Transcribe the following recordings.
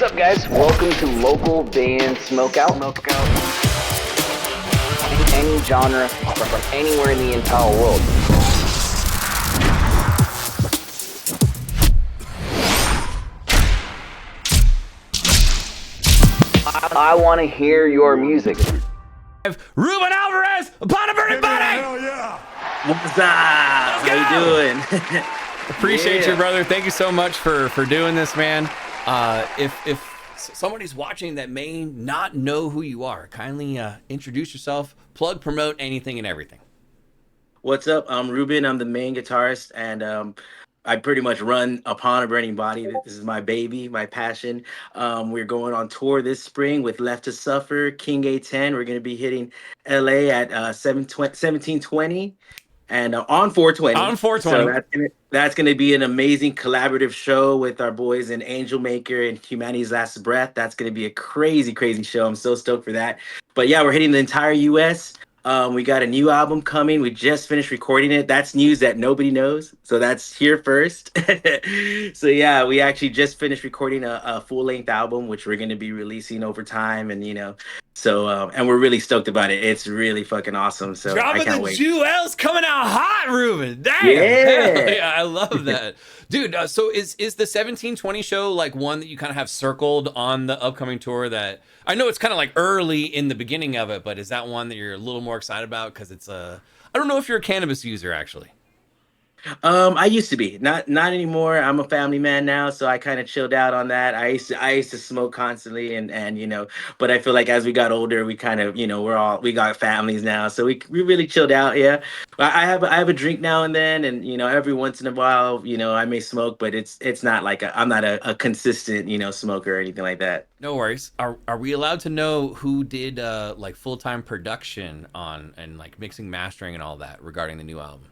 up, guys? Welcome to local band Smokeout. Any genre from anywhere in the entire world. I want to hear your music. Ruben Alvarez upon a burning body. Hell yeah! What's up? How you doing? Appreciate you, brother. Thank you so much for doing this, man. If somebody's watching that may not know who you are, kindly introduce yourself, plug, promote anything and everything. What's up? I'm Ruben. I'm the main guitarist, and I pretty much run Upon a Burning Body. This is my baby, my passion. We're going on tour this spring with Left to Suffer, King A10. We're going to be hitting LA at 1720 and on 420. On 420. So that's gonna be an amazing collaborative show with our boys in Angel Maker and Humanity's Last Breath. That's gonna be a crazy, crazy show. I'm so stoked for that. But yeah, we're hitting the entire US. We got a new album coming. We just finished recording it. That's news that nobody knows. So that's here first. So yeah, we actually just finished recording a full-length album, which we're going to be releasing over time. And, and we're really stoked about it. It's really fucking awesome. So I can't wait. Jewels coming out hot, Ruben. Damn. Yeah, I love that. Dude, so is the 1720 show like one that you kind of have circled on the upcoming tour? That I know it's kind of like early in the beginning of it, but is that one that you're a little more excited about? Because it's I don't know if you're a cannabis user, actually. I used to be, not anymore. I'm a family man now, so I kind of chilled out on that. I used to smoke constantly, and but I feel like as we got older, we kind of we got families now, so we really chilled out. Yeah, I have a drink now and then, and every once in a while, I may smoke, but it's not like I'm not a consistent smoker or anything like that. No worries. Are we allowed to know who did like full-time production on and like mixing, mastering, and all that regarding the new album?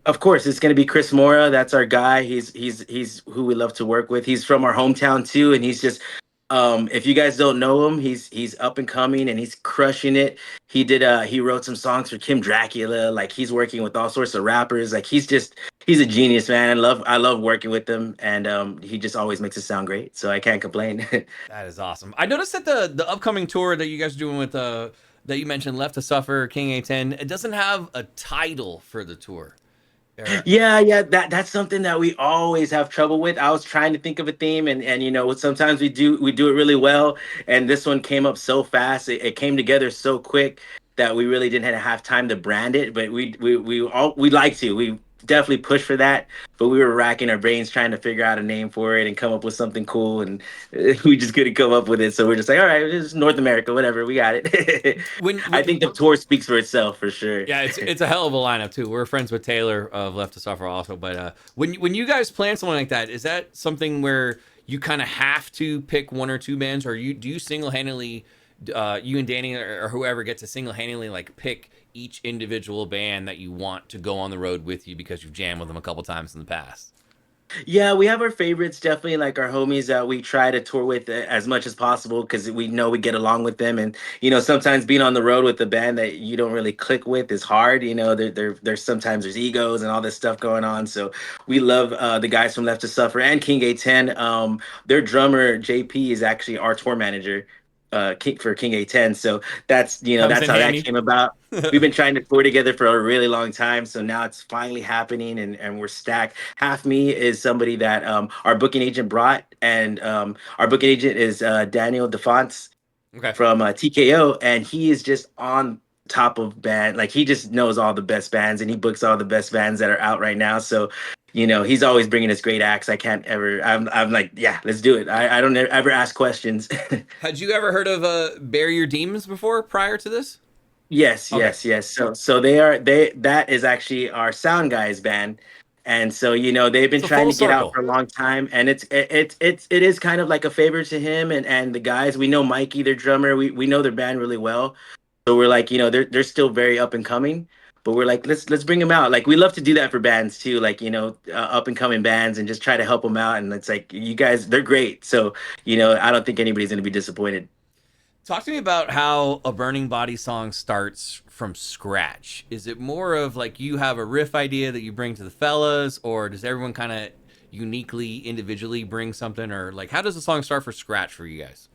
Of course, it's going to be Chris Mora. That's our guy. He's who we love to work with. He's from our hometown too, and he's just if you guys don't know him, he's up and coming and he's crushing it. He wrote some songs for Kim Dracula. Like he's working with all sorts of rappers. Like he's a genius, man. I love working with him, and he just always makes it sound great. So I can't complain. That is awesome. I noticed that the upcoming tour that you guys are doing with that you mentioned, Left to Suffer, King A10, it doesn't have a title for the tour. Yeah, that's something that we always have trouble with. I was trying to think of a theme, and sometimes we do it really well, and this one came up so fast. It came together so quick that we really didn't have time to brand it, but we like to. We definitely push for that, but we were racking our brains trying to figure out a name for it and come up with something cool, and we just couldn't come up with it. So we're just like, all right, it's North America, whatever, we got it. I think the tour speaks for itself for sure. Yeah, it's a hell of a lineup too. We're friends with Taylor of Left to Suffer also, but when you guys plan something like that, is that something where you kind of have to pick one or two bands, or do you single-handedly you and Danny or whoever get to single-handedly like pick each individual band that you want to go on the road with you because you've jammed with them a couple times in the past? Yeah, we have our favorites, definitely like our homies that we try to tour with as much as possible because we know we get along with them. And, sometimes being on the road with a band that you don't really click with is hard. There's sometimes there's egos and all this stuff going on. So we love the guys from Left to Suffer and King A10. Their drummer, JP, is actually our tour manager for King A10. So that's that's how that came about. We've been trying to tour together for a really long time, so now it's finally happening, and we're stacked. Half me is somebody that our booking agent brought, and our booking agent is Daniel DeFonts from TKO, and he is just on top of band. Like he just knows all the best bands, and he books all the best bands that are out right now. So he's always bringing us great acts. I'm like, yeah, let's do it. I don't ever ask questions. Had you ever heard of Bury Your Demons before prior to this? Yes, okay. Yes. So that is actually our sound guys band. And so, they've been trying to get out for a long time, and it is kind of like a favor to him and the guys. We know Mikey, their drummer. We know their band really well. So we're like, they're still very up and coming. But we're like, let's bring them out. Like, we love to do that for bands too, like, up and coming bands, and just try to help them out. And it's like, you guys, they're great. So, I don't think anybody's going to be disappointed. Talk to me about how a Burning Body song starts from scratch. Is it more of like you have a riff idea that you bring to the fellas, or does everyone kind of uniquely, individually bring something, or like how does the song start from scratch for you guys?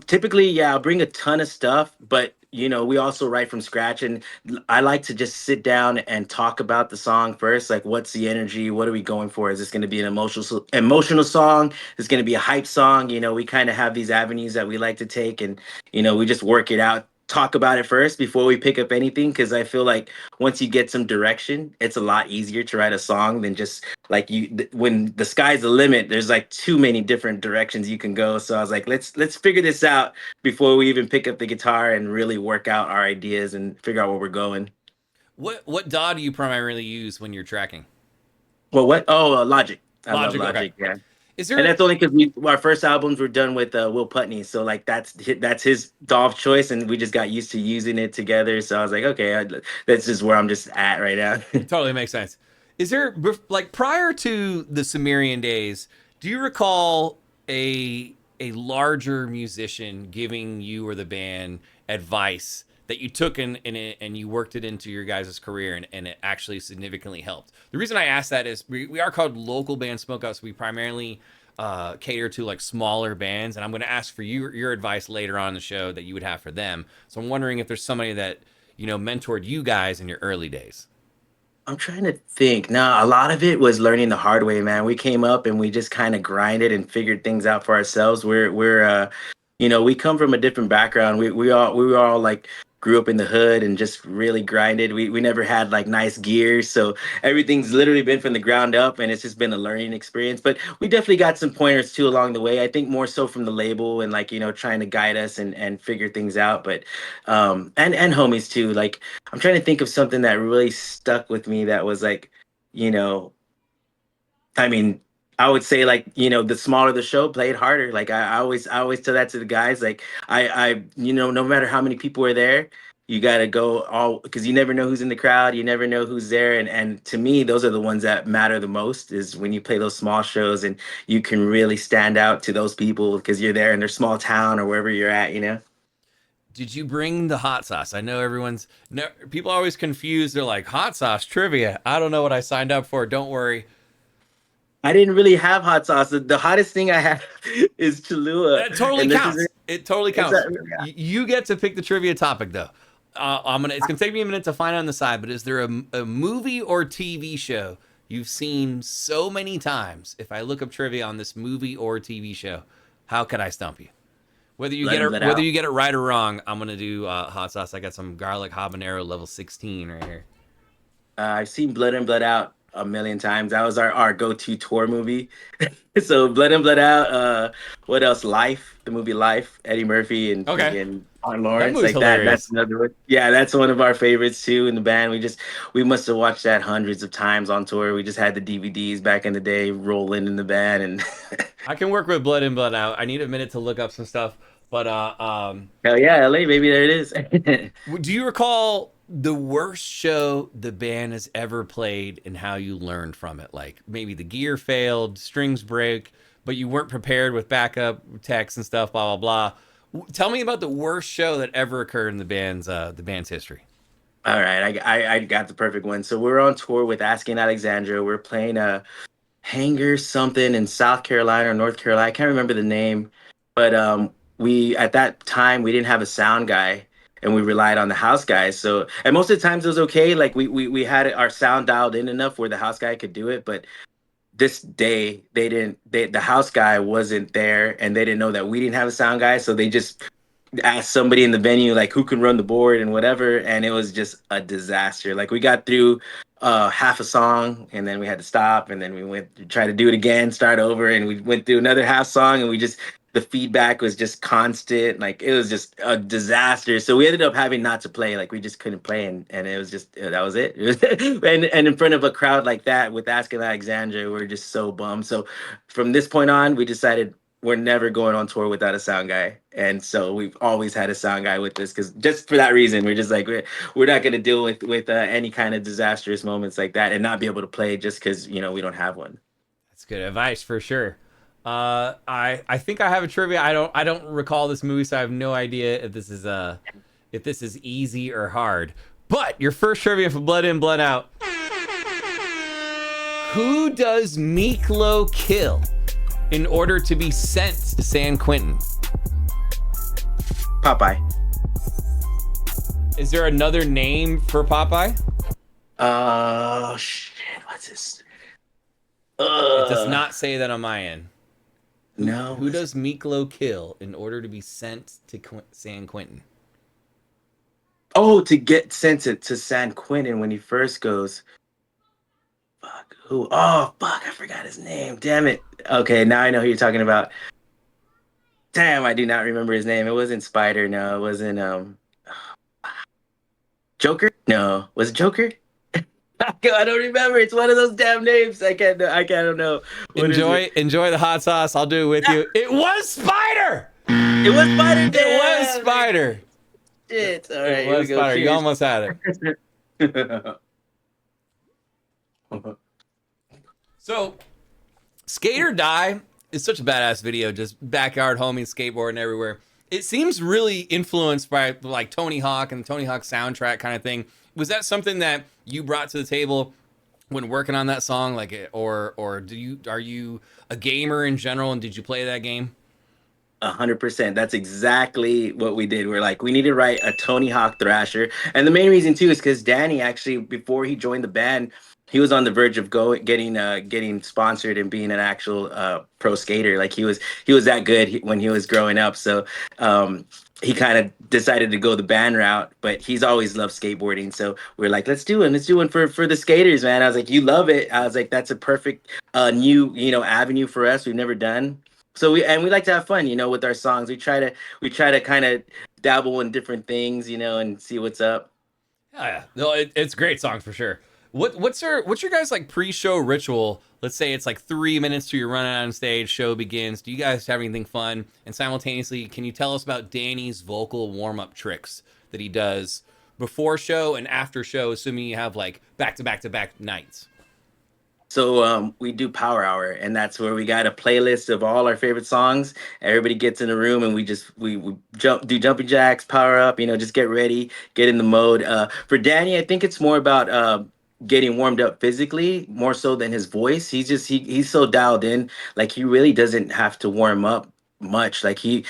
Typically, yeah, I'll bring a ton of stuff, but we also write from scratch, and I like to just sit down and talk about the song first. Like, what's the energy? What are we going for? Is this going to be an emotional song? Is it going to be a hype song? We kind of have these avenues that we like to take, and we just work it out. Talk about it first before we pick up anything, because I feel like once you get some direction, it's a lot easier to write a song than just like when the sky's the limit. There's like too many different directions you can go. So I was like, let's figure this out before we even pick up the guitar and really work out our ideas and figure out where we're going. What DAW do you primarily use when you're tracking? Well, what? Oh, Logic. I love Logic, okay. Logic. Yeah. Is And there that's only because our first albums were done with Will Putney, so like that's his DAW of choice, and we just got used to using it together. So I was like, okay, that's just where I'm just at right now. It totally makes sense. Is there like prior to the Sumerian days, do you recall a larger musician giving you or the band advice that you took and you worked it into your guys' career and it actually significantly helped? The reason I ask that is we are called local band Smokeout, so we primarily cater to like smaller bands, and I'm going to ask for your advice later on in the show that you would have for them. So I'm wondering if there's somebody that mentored you guys in your early days. I'm trying to think. Now, a lot of it was learning the hard way, man. We came up and we just kind of grinded and figured things out for ourselves. We come from a different background. We were all like grew up in the hood and just really grinded. We never had like nice gear, so everything's literally been from the ground up, and it's just been a learning experience. But we definitely got some pointers too along the way. I think more so from the label and like trying to guide us and figure things out. But and homies too. Like I'm trying to think of something that really stuck with me that was like, you know, I mean, I would say like, the smaller the show, play it harder. Like I always tell that to the guys. Like no matter how many people are there, you gotta go all because you never know who's in the crowd, you never know who's there. And to me, those are the ones that matter the most is when you play those small shows and you can really stand out to those people because you're there in their small town or wherever you're at. Did you bring the hot sauce? I know people are always confused. They're like, hot sauce trivia. I don't know what I signed up for. Don't worry. I didn't really have hot sauce. The hottest thing I have is Cholula. That totally And this is counts. It totally is counts. that, You get to pick the trivia topic though. It's gonna take me a minute to find on the side, but is there a movie or TV show you've seen so many times? If I look up trivia on this movie or TV show, how could I stump you? Whether you get it right or wrong, I'm gonna do hot sauce. I got some garlic habanero level 16 right here. I've seen Blood In, Blood Out a million times. That was our go-to tour movie. So Blood In, Blood Out. What else? Life, the movie Life. Eddie Murphy and Okay, freaking Martin that Lawrence. movie's Like that. hilarious. That's another one. Yeah, that's one of our favorites too in the band. We must have watched that hundreds of times on tour. We just had the DVDs back in the day rolling in the band and I can work with Blood In, Blood Out. I need a minute to look up some stuff, but hell yeah, LA, maybe there it is. do you recall the worst show the band has ever played and how you learned from it? Like maybe the gear failed, strings break, but you weren't prepared with backup techs and stuff, blah blah blah. Tell me about the worst show that ever occurred in the band's history. All right, I got the perfect one. So we're on tour with Asking Alexandria. We're playing a hangar something in South Carolina or North Carolina. I can't remember the name, but we at that time we didn't have a sound guy and we relied on the house guys. So and most of the times it was okay. Like we had our sound dialed in enough where the house guy could do it, but this day the house guy wasn't there and they didn't know that we didn't have a sound guy, so they just asked somebody in the venue like who can run the board and whatever, and it was just a disaster. Like we got through half a song and then we had to stop and then we went to try to do it again, start over, and we went through another half song and the feedback was just constant. Like it was just a disaster. So we ended up having not to play. Like we just couldn't play, and it was just that was it. And in front of a crowd like that with Asking Alexandria, we're just so bummed. So from this point on, we decided we're never going on tour without a sound guy. And so we've always had a sound guy with us because just for that reason, we're just like we're not going to deal with any kind of disastrous moments like that and not be able to play just because we don't have one. That's good advice for sure. I think I have a trivia. I don't recall this movie, so I have no idea if this is easy or hard. But your first trivia for Blood In, Blood Out. Who does Miklo kill in order to be sent to San Quentin? Popeye. Is there another name for Popeye? Shit. What's this? It does not say that on my end. No. Who does Miklo kill in order to be sent to San Quentin? Oh, to get sent to San Quentin when he first goes. Fuck. Who? Oh, fuck. I forgot his name. Damn it. Okay, now I know who you're talking about. Damn, I do not remember his name. It wasn't Spider. No, it wasn't Joker. No, was it Joker? I don't remember. It's one of those damn names. I can't. I don't know. What is it? Enjoy the hot sauce. I'll do it with you. It was Spider. It was Spider. It was Spider. Shit. All right. It was Spider. You almost had it. So, Skate or Die is such a badass video. Just backyard homies skateboarding everywhere. It seems really influenced by like Tony Hawk and the Tony Hawk soundtrack kind of thing. Was that something that you brought to the table when working on that song? Like, or are you a gamer in general, and did you play that game? 100%. That's exactly what we did. We're like, we need to write a Tony Hawk Thrasher, and the main reason too is because Danny actually, before he joined the band, he was on the verge of getting sponsored and being an actual pro skater. Like he was that good when he was growing up. So he kind of decided to go the band route, but he's always loved skateboarding. So we're like, let's do one for the skaters, man. I was like, you love it. I was like, that's a perfect new avenue for us. We've never done. So we like to have fun, with our songs. We try to kind of dabble in different things, and see what's up. Yeah. No, it's a great song for sure. What's your guys like pre-show ritual? Let's say it's like 3 minutes to your run out on stage, show begins. Do you guys have anything fun? And simultaneously, can you tell us about Danny's vocal warm-up tricks that he does before show and after show, assuming you have like back-to-back nights? So we do Power Hour, and that's where we got a playlist of all our favorite songs. Everybody gets in the room, and we do jumping jacks, power up, just get ready, get in the mode. For Danny, I think it's more about getting warmed up physically, more so than his voice. He's so dialed in, like he really doesn't have to warm up much. Like he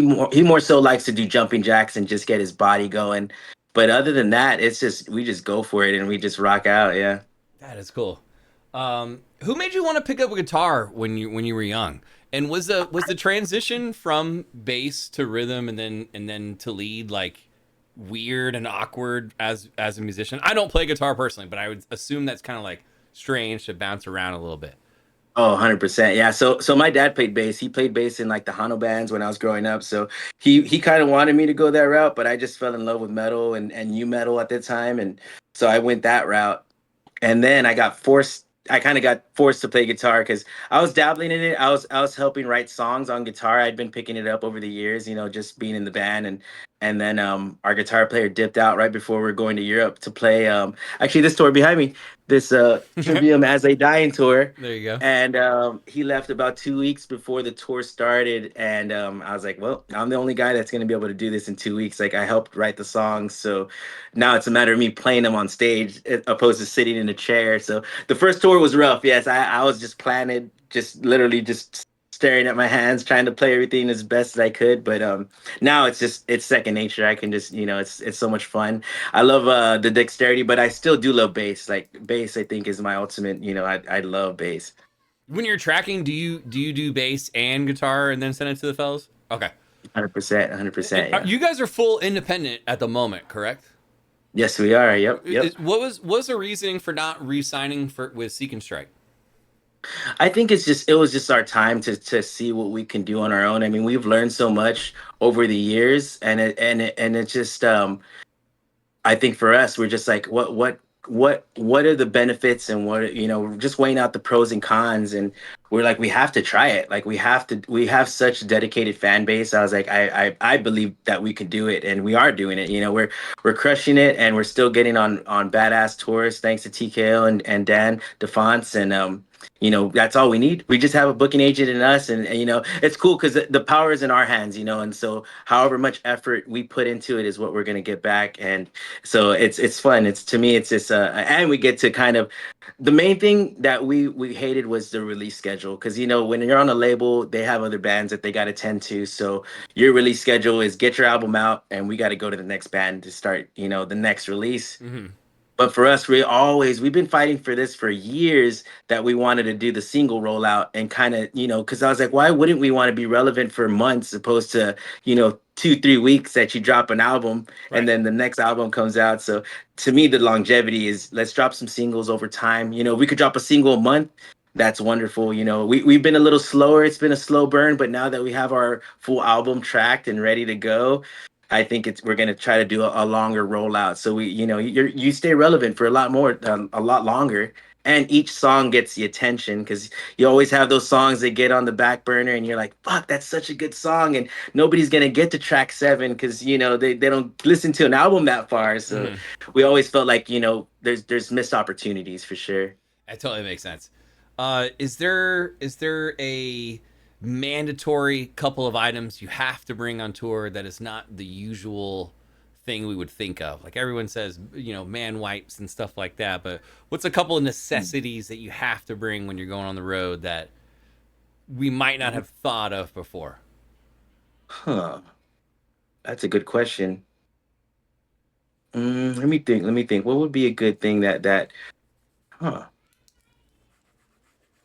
more so likes to do jumping jacks and just get his body going. But other than that, it's just we just go for it and we just rock out. Yeah. That is cool. Who made you want to pick up a guitar when you were young? And was the transition from bass to rhythm and then to lead like weird and awkward as a musician? I don't play guitar personally, but I would assume that's kind of like strange to bounce around a little bit. Oh, 100%. Yeah. So my dad played bass. He played bass in like the Hano bands when I was growing up. So he kind of wanted me to go that route, but I just fell in love with metal and new metal at the time. And so I went that route. And then I kind of got forced to play guitar because I was dabbling in it. I was helping write songs on guitar. I'd been picking it up over the years, just being in the band. And then our guitar player dipped out right before we were going to Europe to play. Actually, this tour behind me, this Trivium As They Dying tour. There you go. And he left about 2 weeks before the tour started. And I was like, well, I'm the only guy that's going to be able to do this in 2 weeks. Like I helped write the songs. So now it's a matter of me playing them on stage opposed to sitting in a chair. So the first tour was rough. Yes, I was just planted, just literally just staring at my hands, trying to play everything as best as I could. But now it's second nature. I can just, it's so much fun. I love the dexterity, but I still do love bass. Like bass, I think is my ultimate. I love bass. When you're tracking, do you do bass and guitar and then send it to the fellas? Okay. 100%, 100%. Yeah. You guys are full independent at the moment, correct? Yes, we are. Yep. What was the reasoning for not re-signing with Seek and Strike? I think it was just our time to see what we can do on our own. I mean, we've learned so much over the years, and it just I think for us, we're just like what are the benefits and what just weighing out the pros and cons, and we're like we have to try it. Like we have such a dedicated fan base. I was like I believe that we can do it, and we are doing it. We're crushing it, and we're still getting on badass tours thanks to TKO and Dan DeFonts, and that's all we need. We just have a booking agent in us, and it's cool because the power is in our hands, and so however much effort we put into it is what we're gonna get back, and so it's fun. It's to me, it's just and we get to kind of the main thing that we hated was the release schedule because when you're on a label, they have other bands that they got to tend to. So your release schedule is get your album out, and we got to go to the next band to start, the next release. Hmm. But for us, we've been fighting for this for years that we wanted to do the single rollout and kind of, because I was like, why wouldn't we want to be relevant for months opposed to, 2, 3 weeks that you drop an album and Right. then the next album comes out. So to me, the longevity is let's drop some singles over time. We could drop a single a month. That's wonderful. We've been a little slower. It's been a slow burn, but now that we have our full album tracked and ready to go, I think we're going to try to do a longer rollout. So you stay relevant for a lot more, a lot longer. And each song gets the attention because you always have those songs that get on the back burner and you're like, fuck, that's such a good song. And nobody's going to get to track 7 because, they don't listen to an album that far. So Hmm. we always felt like, there's missed opportunities for sure. That totally makes sense. Is there a mandatory couple of items you have to bring on tour that is not the usual thing we would think of? Like everyone says, man wipes and stuff like that. But what's a couple of necessities that you have to bring when you're going on the road that we might not have thought of before? Huh. That's a good question. Let me think. Let me think. What would be a good thing huh?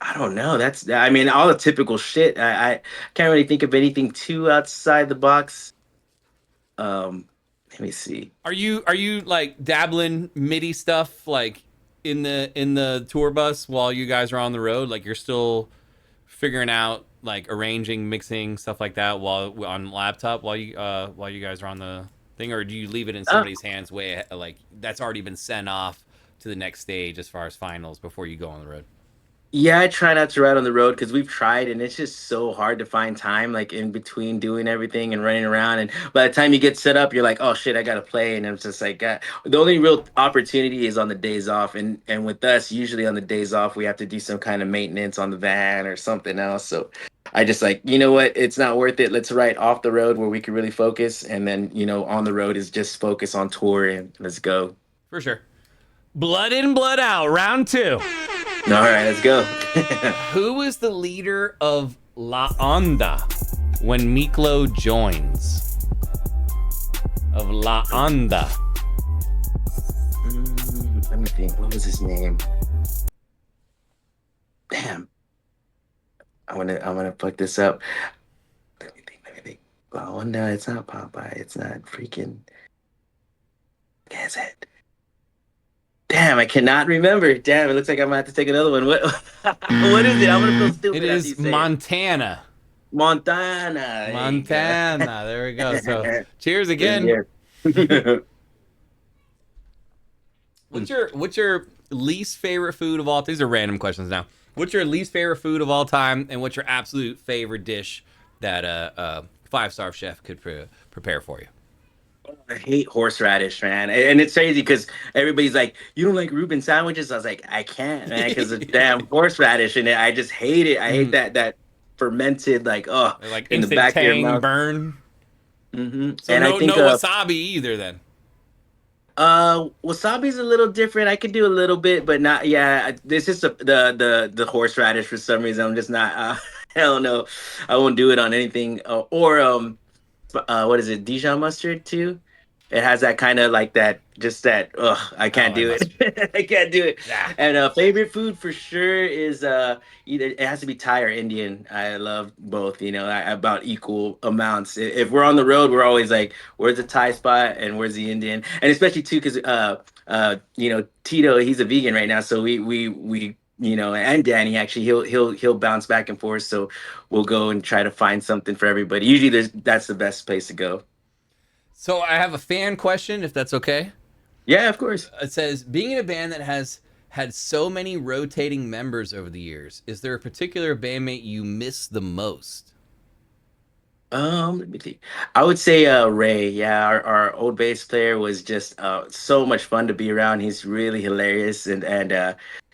I don't know. I mean, all the typical shit. I can't really think of anything too outside the box. Um, Let me see. Are you like dabbling MIDI stuff like in the tour bus while you guys are on the road? Like you're still figuring out like arranging, mixing stuff like that while on laptop while you guys are on the thing, or do you leave it in Uh, somebody's hands way like that's already been sent off to the next stage as far as finals before you go on the road? yeah, I try not to ride on the road because we've tried and it's just so hard to find time, like in between doing everything and running around. And by the time you get set up, you're like, oh shit, I gotta play. And it's just like, the only real opportunity is on the days off. And with us, usually on the days off, we have to do some kind of maintenance on the van or something else. So I just like, you know what, it's not worth it. Let's ride off the road where we can really focus. And then, on the road is just focus on tour and let's go. For sure. Blood in, blood out, round two. All right, let's go. Who is the leader of La Onda when Miklo joins? Of La Onda. Let me think. What was his name? Damn. I'm gonna fuck this up. Let me think. Let me think. Oh no, it's not Popeye. It's not freaking. What is it? Damn, I cannot remember. Damn, it looks like I'm gonna have to take another one. What? What is it? I'm gonna feel It stupid after you is say it. Montana. Montana. There you Montana. There we go. So, go. cheers again. Yes, yes. What's your least favorite food of all? These are random questions now. What's your least favorite food of all time, and what's your absolute favorite dish that a five-star chef could prepare for you? I hate horseradish, man. And it's crazy because everybody's like, you don't like Reuben sandwiches? I was like, I can't, man, because of damn horseradish in it. I just hate it. I hate Mm, that fermented, like, oh, like in the instant back of your tang mouth. burn. So And I no think wasabi either then. wasabi's a little different. I could do a little bit, but not yeah. This is the horseradish for some reason. I'm just not hell no. I won't do it on anything. Or what is it, Dijon mustard too? It has that kind of like that, just that. Ugh, I I don't can't like do mustard. it. I can't do it. Yeah. And favorite food for sure is either it has to be Thai or Indian. I love both. About equal amounts. If we're on the road, we're always like, where's the Thai spot and where's the Indian? And especially too, because Tito, he's a vegan right now, so we. And Danny actually, he'll bounce back and forth. So we'll go and try to find something for everybody. Usually, that's the best place to go. So I have a fan question, if that's okay. Yeah, of course. It says, being in a band that has had so many rotating members over the years, is there a particular bandmate you miss the most? Let me think. I would say Ray. Yeah, our old bass player was just so much fun to be around. He's really hilarious, and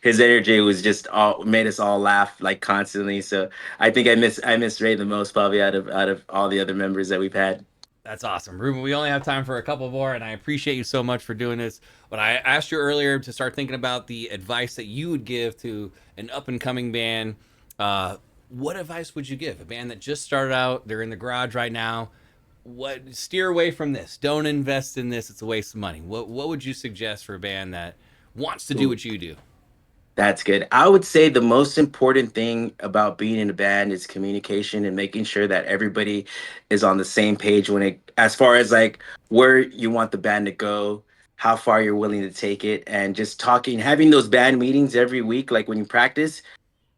his energy was just all made us all laugh like constantly. So I think I miss Ray the most probably out of all the other members that we've had. That's awesome. Ruben, we only have time for a couple more, and I appreciate you so much for doing this. But I asked you earlier to start thinking about the advice that you would give to an up and coming band. What advice would you give? A band that just started out, they're in the garage right now. What steer away from this? Don't invest in this. It's a waste of money. What would you suggest for a band that wants to do what you do? That's good. I would say the most important thing about being in a band is communication and making sure that everybody is on the same page when it, as far as like where you want the band to go, how far you're willing to take it, and just talking, having those band meetings every week, like when you practice,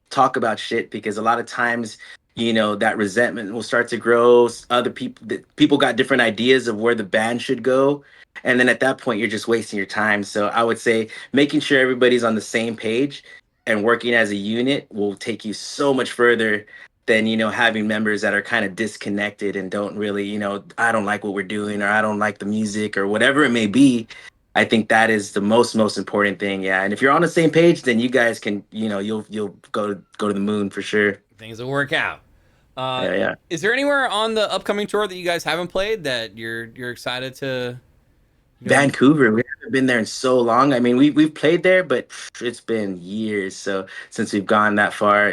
talk about shit because a lot of times that resentment will start to grow. Other people got different ideas of where the band should go, and then at that point you're just wasting your time. So I would say making sure everybody's on the same page and working as a unit will take you so much further than having members that are kind of disconnected and don't really, I don't like what we're doing, or I don't like the music, or whatever it may be. I think that is the most important thing. Yeah, and if you're on the same page, then you guys can, you'll go to the moon for sure. Things will work out. Yeah, yeah. Is there anywhere on the upcoming tour that you guys haven't played that you're excited to? Vancouver, we haven't been there in so long. I mean, we've played there, but it's been years. So since we've gone that far,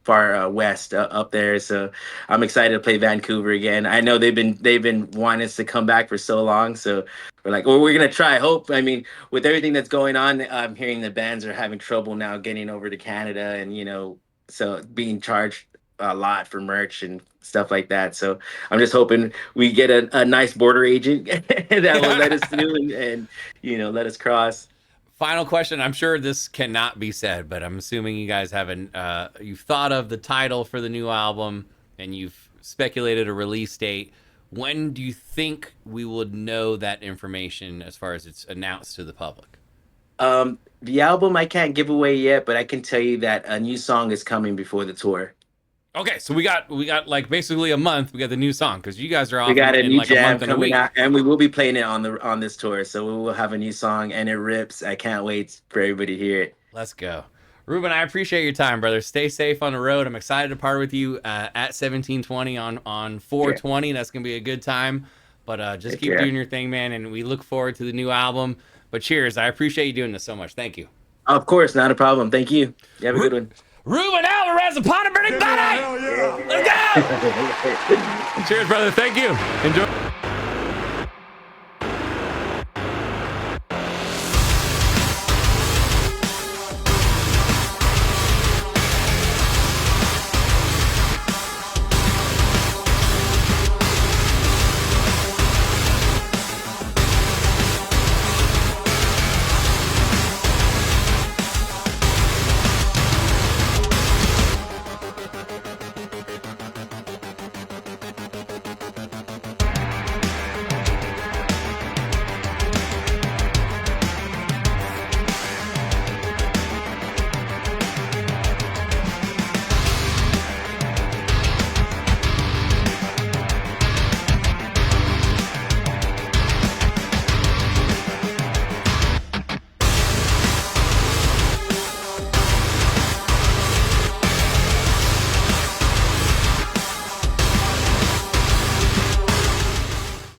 far west up there. So I'm excited to play Vancouver again. I know they've been wanting us to come back for so long. So we're like, well, we're gonna try. Hope. I mean, with everything that's going on, I'm hearing the bands are having trouble now getting over to Canada, and so being charged a lot for merch and stuff like that. So I'm just hoping we get a nice border agent that will let us through and let us cross. Final question. I'm sure this cannot be said, but I'm assuming you guys haven't. You've thought of the title for the new album, and you've speculated a release date. When do you think we would know that information as far as it's announced to the public? The album I can't give away yet, but I can tell you that a new song is coming before the tour. Okay, so we got like basically a month. We got the new song because you guys are off We got a in new like a jam month and a coming week. out, and we will be playing it on this tour. So we will have a new song, and it rips. I can't wait for everybody to hear it. Let's go. Ruben, I appreciate your time, brother. Stay safe on the road. I'm excited to part with you at 1720 on 420. That's going to be a good time. But just Take keep care. doing your thing, man. And we look forward to the new album. But cheers. I appreciate you doing this so much. Thank you. Of course, not a problem. Thank you. You have a good one. Ruben Alvarez upon a burning body. Hell yeah. Let's go. Cheers, brother. Thank you. Enjoy.